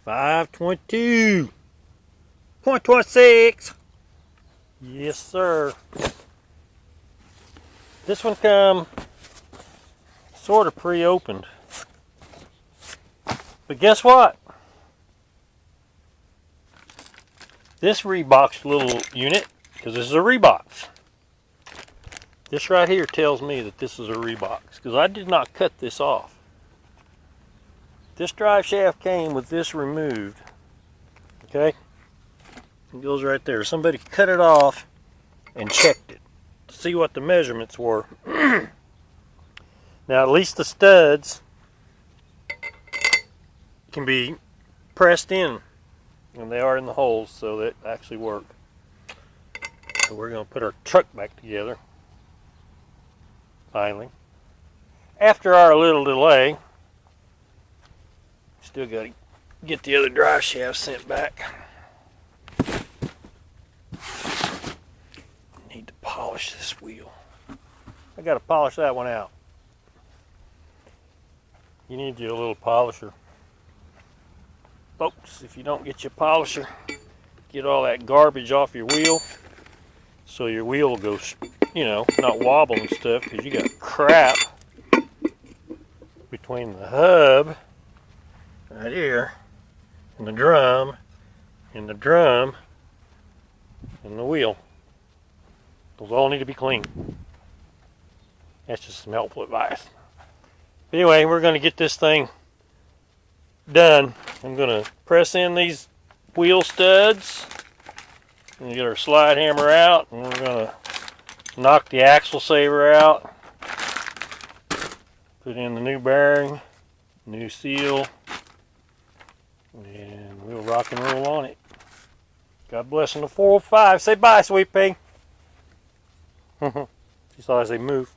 522.26. Yes, sir. This one come sort of pre-opened. But guess what? This Reeboxed little unit, because this is a Reebox. This right here tells me that this is a Reebox, because I did not cut this off. This drive shaft came with this removed. Okay? It goes right there. Somebody cut it off and checked it to see what the measurements were. Now, at least the studs can be pressed in, and they are in the holes, so that actually work. So we're going to put our truck back together. Finally, after our little delay, still got to get the other drive shaft sent back. Need to polish this wheel. I got to polish that one out. You need your little polisher. Folks, if you don't get your polisher, get all that garbage off your wheel, so your wheel will go, you know, not wobble and stuff, because you got crap between the hub right here and the drum and the drum and the wheel. Those all need to be cleaned. That's just some helpful advice. Anyway, we're going to get this thing done. I'm going to press in these wheel studs and get our slide hammer out, and we're going to knock the axle saver out, put in the new bearing, new seal, and we'll rock and roll on it. God bless in the 405. Say bye, sweet pig. You saw as they move.